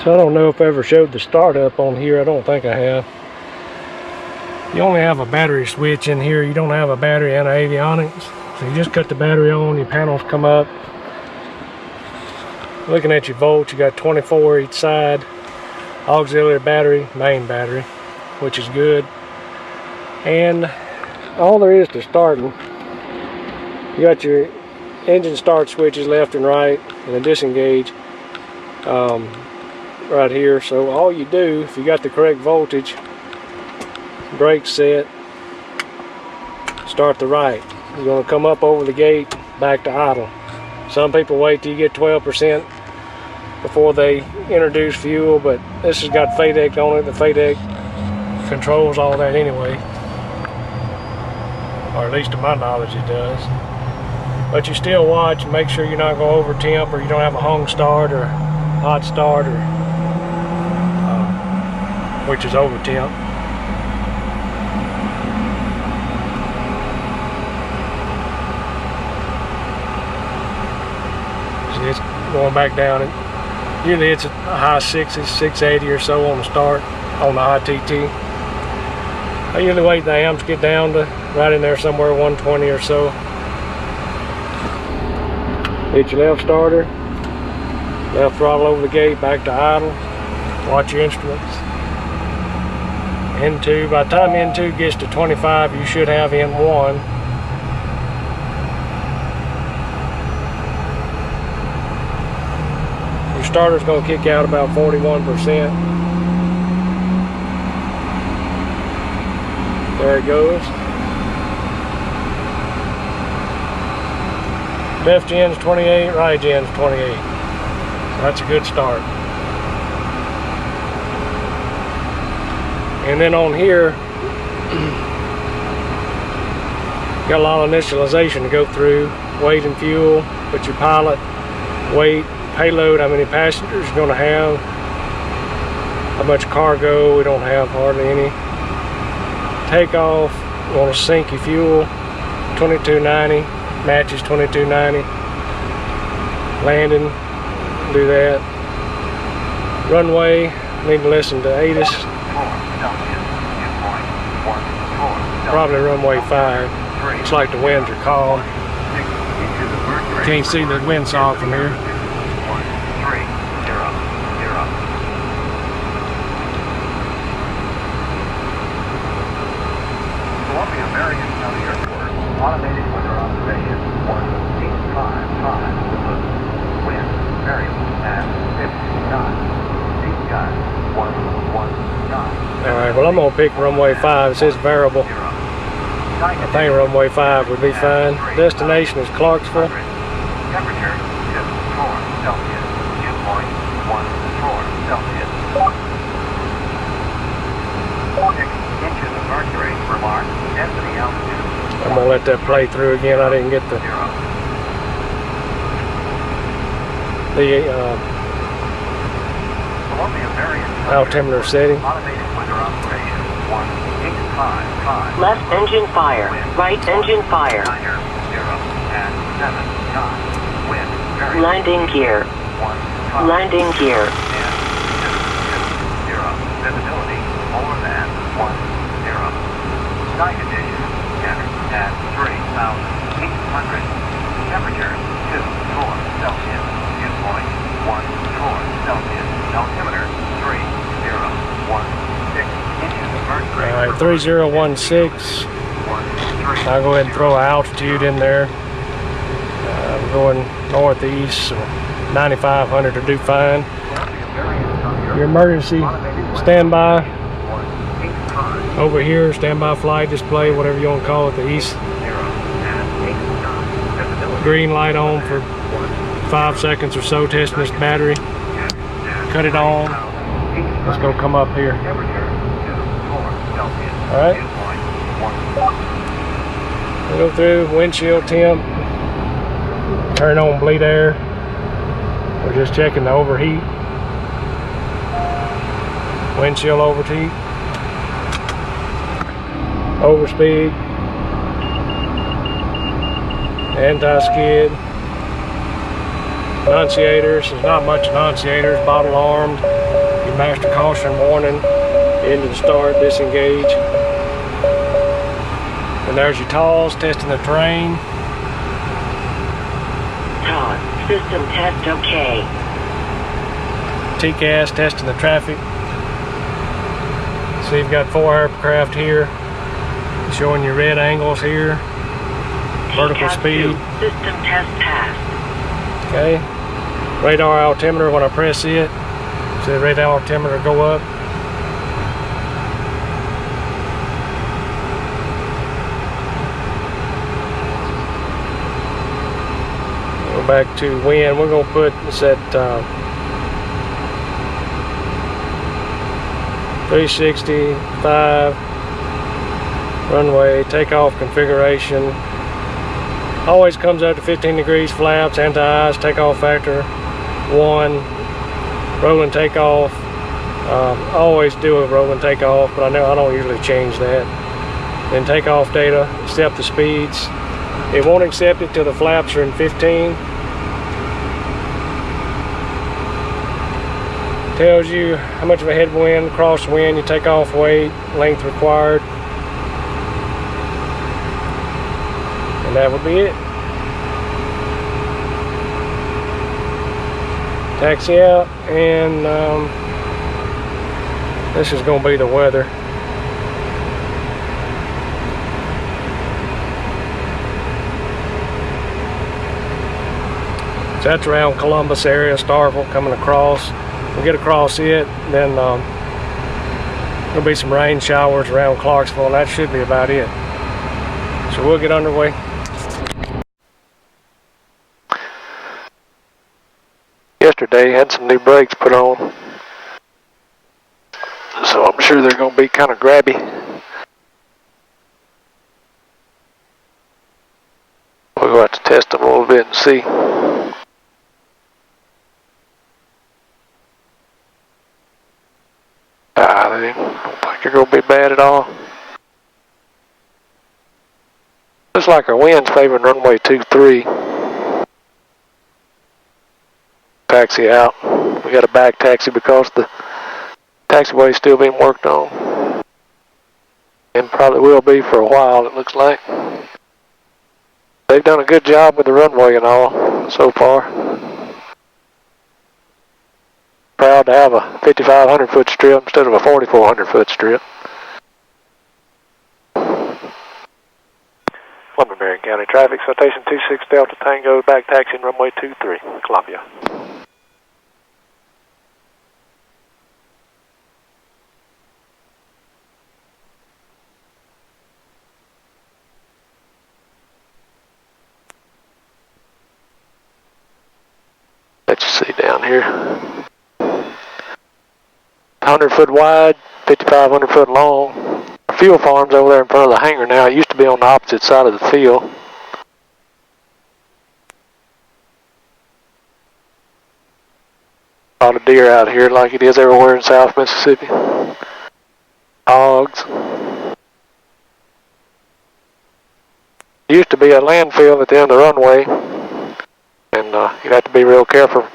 So I don't know if I ever showed the startup on here. I don't think I have. You only have a battery switch in here. You don't have a battery and avionics. So you just cut the battery on, your panels come up. Looking at your volts, you got 24 each side. Auxiliary battery, main battery, which is good. And all there is to starting, you got your engine start switches left and right, and a disengage right here. So all you do, if you got the correct voltage, brakes set, start the right. You're going to come up over the gate, back to idle. Some people wait till you get 12% before they introduce fuel, but this has got FADEC on it. The FADEC controls all that anyway, or at least to my knowledge it does. But you still watch and make sure you're not going over temp, or you don't have a hung start or hot start, or which is over temp. So it's going back down, and usually it's a high 60s, 680 or so on the start on the high TT. I usually wait the amps get down to right in there somewhere 120 or so. Hit your left starter, left throttle over the gate, back to idle. Watch your instruments. N2, by the time N2 gets to 25, you should have N1. Your starter's going to kick out about 41%. There it goes. Left gen's 28, right gen's 28. So that's a good start. And then on here, got a lot of initialization to go through. Weight and fuel, put your pilot, weight, payload, how many passengers you're going to have, how much cargo, we don't have hardly any. Takeoff, you want to sink your fuel, 2290, matches 2290. Landing, do that. Runway, need to listen to ATIS. Probably runway 5. Looks like the winds are calm. Can't see the windsock from here. Automated weather observation 1855. Wind variable at 50 knots. Sea sky 119. Alright, well I'm going to pick runway 5. It says variable. I think runway 5 would be fine. Destination is Clarksville. Temperature 4 Celsius. Dew point 14 Celsius. 6 inches of mercury per mark. Density altitude. I'm going to let that play through again. I didn't get the altimeter setting. Left engine fire, right engine fire. Landing gear. Landing gear. Visibility more than 10. Sky conditions at 3,800. Temperature 24 Celsius. Dew point 14 Celsius. Altimeter 3016 inches of mercury. Alright, 3016. I'll go ahead and throw altitude in there. We're going northeast, so 9,500 to do fine. Your emergency standby over here, standby flight display, whatever you want to call it, the east. Green light on for 5 seconds or so, testing this battery. Cut it on. Let's go come up here. Alright. Go through windshield temp. Turn on bleed air. We're just checking the overheat. Windshield overheat. Overspeed. Anti-skid. Annunciators, there's not much annunciators, bottle armed, your master caution warning, engine start, disengage. And there's your TAWs, testing the terrain. TAWs, system test okay. TCAS, testing the traffic. So you've got 4 aircraft here, showing you red angles here, vertical Takeoff speed. 2, system test passed. Okay, radar altimeter, when I press it, see the radar altimeter go up. Go back to wind, we're going to put this at 365, runway, takeoff configuration. Always comes out to 15 degrees, flaps, anti-ice, takeoff factor 1, rolling takeoff. Always do a rolling takeoff, but I don't usually change that. Then takeoff data, accept the speeds. It won't accept it till the flaps are in 15. Tells you how much of a headwind, crosswind, you take off weight, length required. And that would be it. Taxi out, and this is going to be the weather. So that's around Columbus area, Starkville coming across. We'll get across it, then there'll be some rain showers around Clarksville, and that should be about it. So we'll get underway. Yesterday had some new brakes put on, so I'm sure they're going to be kind of grabby. We'll go out to test them a little bit and see. They don't think they're going to be bad at all. Looks like our wind's favoring runway 23. Taxi out. We got a back taxi because the taxiway is still being worked on. And probably will be for a while, it looks like. They've done a good job with the runway and all so far. Proud to have a 5,500 foot strip instead of a 4,400 foot strip. Marion County traffic, Citation 26 Delta Tango, back taxiing runway 23, Columbia. Let you see down here. 100 foot wide, 5,500 foot long. Fuel farm's over there in front of the hangar now. It used to be on the opposite side of the field. A lot of deer out here like it is everywhere in South Mississippi. Hogs. There used to be a landfill at the end of the runway, and you'd have to be real careful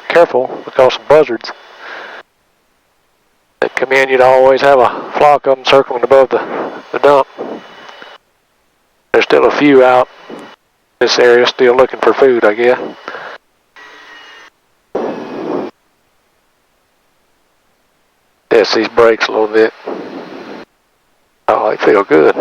because of buzzards. They'd come in, you'd always have a flock of them circling above the dump. There's still a few out in this area still looking for food, I guess. Test these brakes a little bit. Oh, they feel good.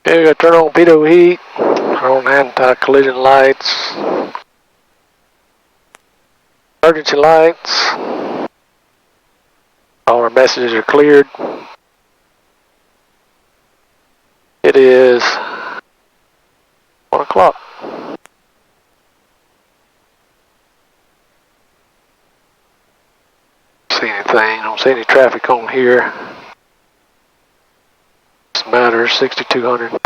Okay, we got to turn on pitot heat, turn on anti-collision lights, emergency lights. All our messages are cleared. It is 1 o'clock. See anything? I don't see any traffic on here. This matters. 6200.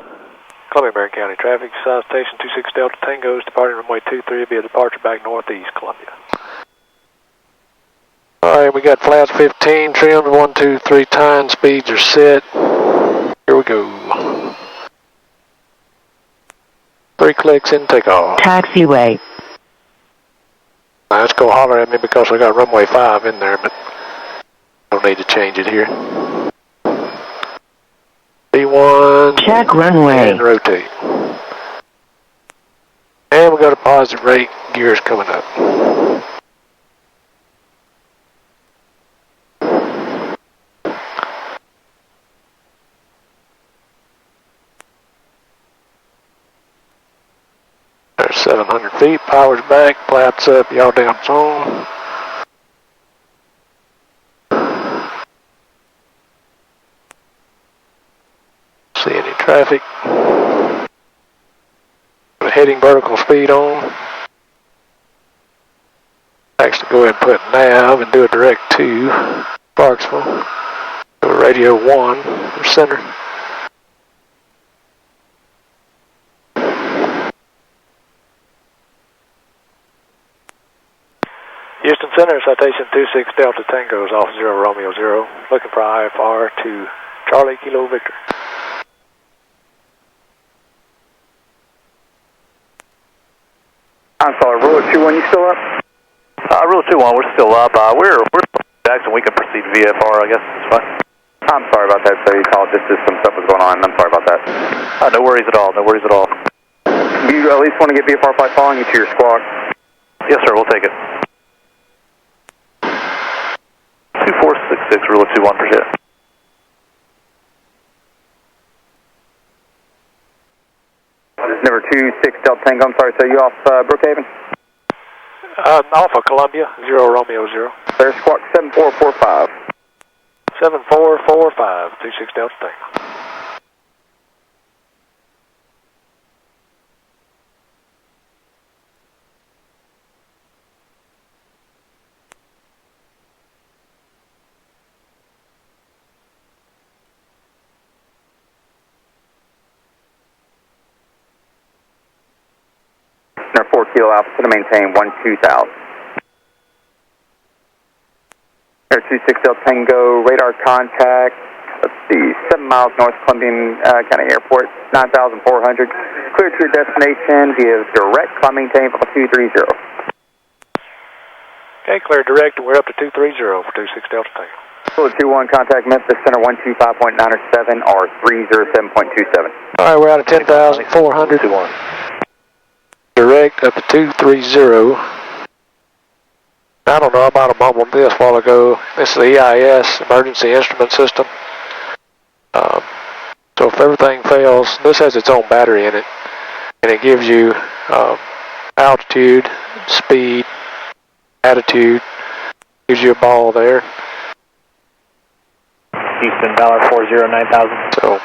Columbia, Marion County traffic. Citation 26 Delta Tango's departing runway 23 will be a departure back northeast Columbia. Alright, we got flaps 15 trimmed, 1, 2, 3 time speeds are set. Here we go. 3 clicks in takeoff. Taxiway. Now, let's go holler at me because I got runway 5 in there, but don't need to change it here. B1. Check runway. And rotate. And we got a positive rate, gears coming up. There's 700 feet, power's back, flaps up, yaw down zone. See any traffic. Heading vertical speed on. Actually go ahead and put nav and do a direct to Clarksville. Go to radio 1 for center. Houston Center, citation 26 Delta Tango is off 0 Romeo 0. Looking for IFR to Charlie Kilo Victor. I'm sorry, Rule 21, you still up? Rule 21, we're still up. We're Jackson, we can proceed VFR, I guess. It's fine. I'm sorry about that, sir. You called just as some stuff was going on. I'm sorry about that. No worries at all, no worries at all. You at least want to get VFR flight following you to your squawk? Yes, sir, we'll take it. 2466, Rule 21, appreciate it. Number 26 Delta Tango, I'm sorry, sir, you off Brookhaven? Off of Columbia, 0 Romeo 0. There's squawk 7445. 7445, 26 Delta Tango. Number 4 Kilo Alpha to maintain 12,000. Air 26 Delta Tango, radar contact, let's see, 7 miles north Columbia County Airport, 9,400. Clear to your destination via direct, maintain 230. Okay, clear direct, and we're up to 230 for 26 Delta Tango. Rule 21, contact Memphis Center 125.907 or 307.27. Alright, we're out of 10,400. Direct up to 230. I don't know, I might have mumbled this a while ago. This is the EIS, Emergency Instrument System. So if everything fails, this has its own battery in it. And it gives you altitude, speed, attitude. Gives you a ball there. Houston, $40, 9,000. So,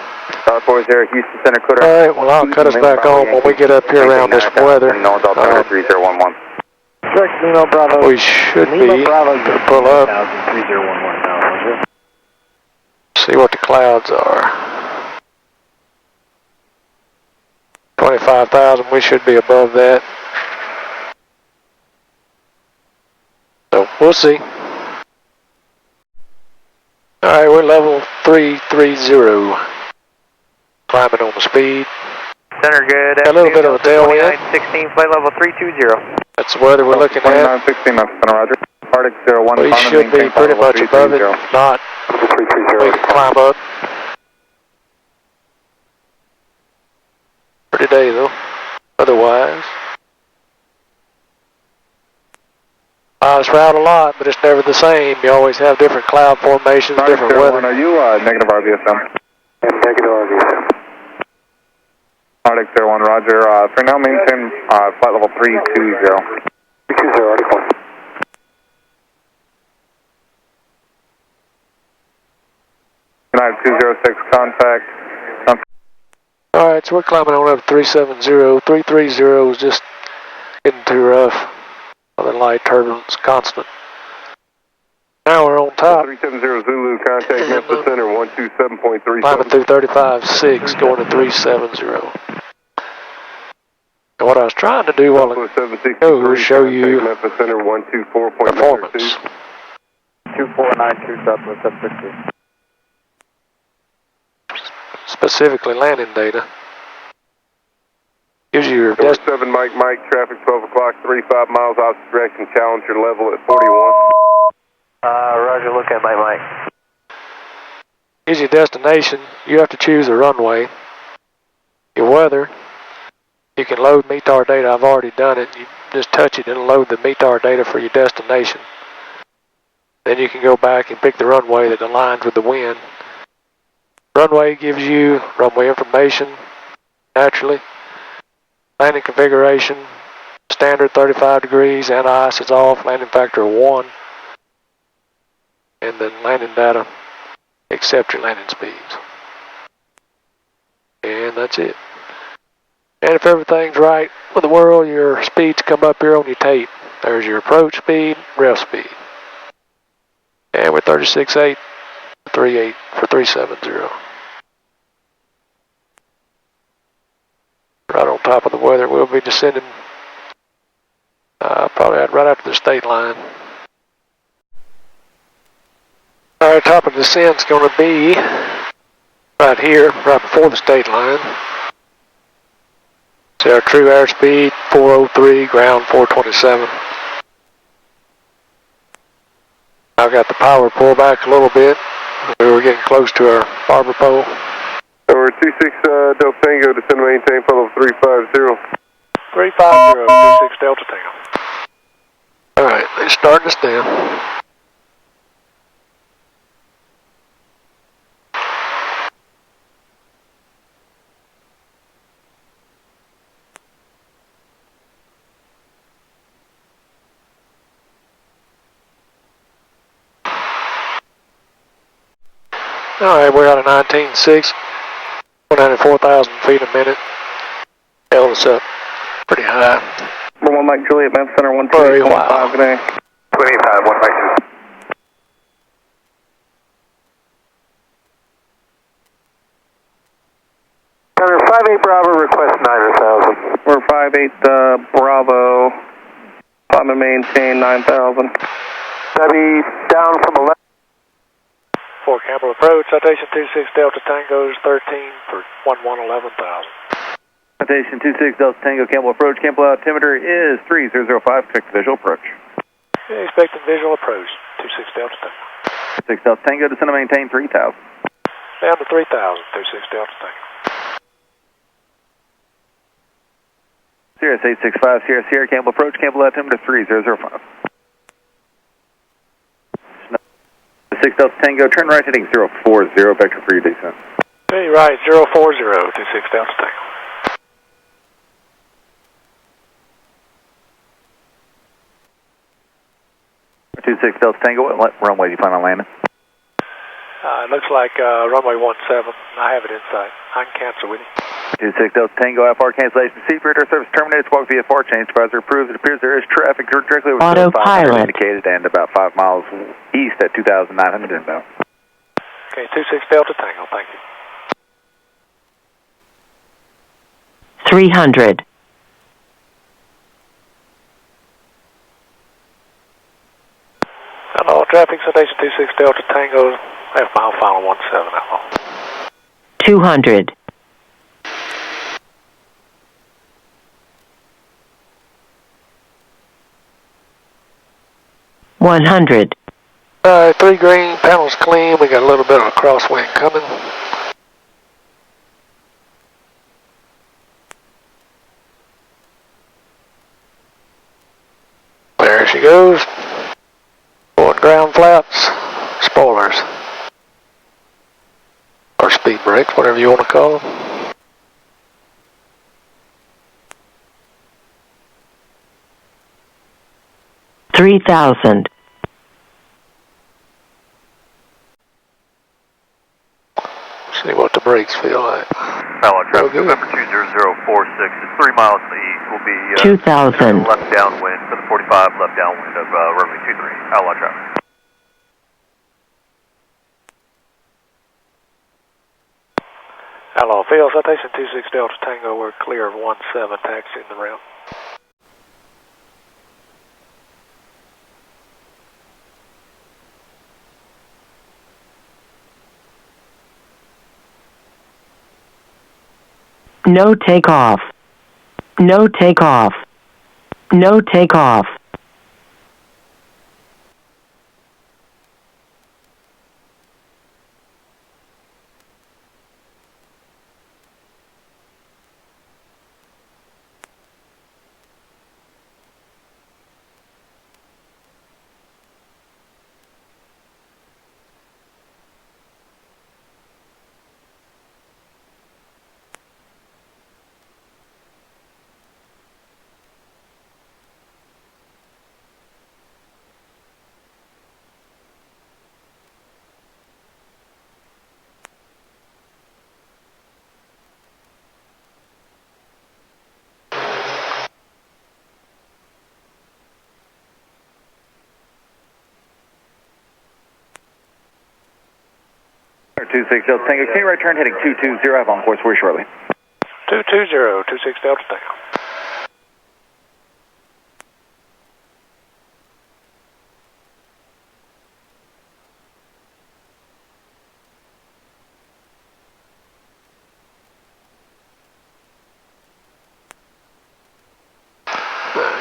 $40, Houston Center, Cutter. alright, well I'll cut us back on when we get up here around this weather. North Delta 3011. Correct, Lima Bravo. We should be Lima Bravo, pull up. 3011. See what the clouds are. 25,000, we should be above that. So, we'll see. Alright, we're level 330. Climbing on the speed. Center good. A little bit of a tailwind. 16, flight level 320. That's the weather we're looking at. 2916, Roger. Arctic 01. We should be pretty much above it. If not, we can climb up. Pretty day though, otherwise. Flies around a lot, but it's never the same. You always have different cloud formations, different weather. Are you negative RVSM? Negative RVSM. Arctic 01, roger. For now, maintain flight level 320. 320, Arctic 1. United 206, contact. Alright, so we're climbing on up to 370. 330 is just getting too rough. Other light turbulence, constant. Now we're on top. 370 Zulu, contact Memphis Center 127.3. Climbing through 35.6, going to 370. And what I was trying to do while ago was show you Memphis Center 124.92. performance. 2492 Southwest up 50. Specifically landing data. Gives you your Number 7 Mike, traffic 12 o'clock, 35 miles opposite direction, Challenger level at 41. Roger, look at Mike. gives you a destination. You have to choose a runway. Your weather. You can load METAR data. I've already done it. You just touch it and load the METAR data for your destination. Then you can go back and pick the runway that aligns with the wind. Runway gives you runway information, naturally. Landing configuration, standard 35 degrees, anti-ice is off, landing factor of 1. And then landing data, accept your landing speeds. And that's it. And if everything's right with the world, your speeds come up here on your tape. There's your approach speed, ref speed. And we're 36.8, 38 for 370. Right on top of the weather. We'll be descending probably right after the state line. Alright, top of the descent's going to be right here, right before the state line. See our true airspeed, 403, ground 427. I've got the power pulled back a little bit. We're getting close to our barber pole. Over 26 Delta Tango, descend maintain, follow 350. 350, 26 Delta Tango. Alright, they're starting us down. Alright, we're out of 19.6, 104,000 feet a minute. Held us up pretty high. 1 Mike Juliet, Memphis Center 128.5 today. 25, 1 Mike 2. Center 58 Bravo, request 9,000. We're 58 Bravo, climb and maintain 9,000. That'd down from 11. 4 Campbell approach, citation 26 Delta Tango is 13 for 11,000. Citation 26 Delta Tango, Campbell approach. Campbell altimeter is 3005, expect visual approach. Yeah, expecting visual approach, 26 Delta Tango. 6 Delta Tango, descend to maintain 3,000. Down to 3,000, 26 Delta Tango. Sirius 865, Sierra, Campbell approach, Campbell altimeter 3005. 6 Delta Tango, turn right heading 040, vector for your descent. Okay, right, 040, 26 Delta Tango. Two 6 Delta Tango, what runway do you plan on landing? It looks like runway 17. I have it in sight. I can cancel with you. 26 Delta Tango, FR cancellation. Seafreighter service terminated. Squawk VFR change. Supervisor approved. It appears there is traffic directly over 500 indicated and about 5 miles east at 2,900 inbound. Okay, 26 Delta Tango, thank you. 300. Hello, traffic, citation 26 Delta Tango, half mile final 17, hello. 200. 100. 3 green, panels clean, we got a little bit of a crosswind coming. There she goes. Going ground flaps, spoilers. Or speed brakes, whatever you want to call them. 3,000. See what the brakes feel like. Allied traffic, Okay. November 2046, it's 3 miles to the east. Will be 2,000. left downwind for the 45 left downwind of runway 23. Allied traffic. Hello, Phil, Citation 26 Delta Tango, we're clear of 17, taxiing the ramp. No takeoff. No takeoff. No takeoff. Two six Delta Tango, can you return heading 220, have on course for you shortly. 220, 26 Delta Tango.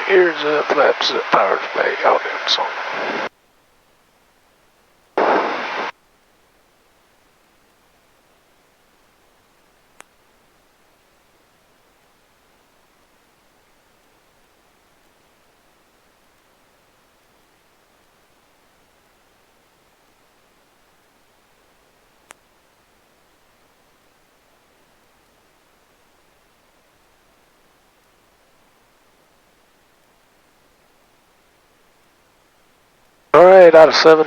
Here's a flaps at Powers Bay, all doing something. All right, out of 7.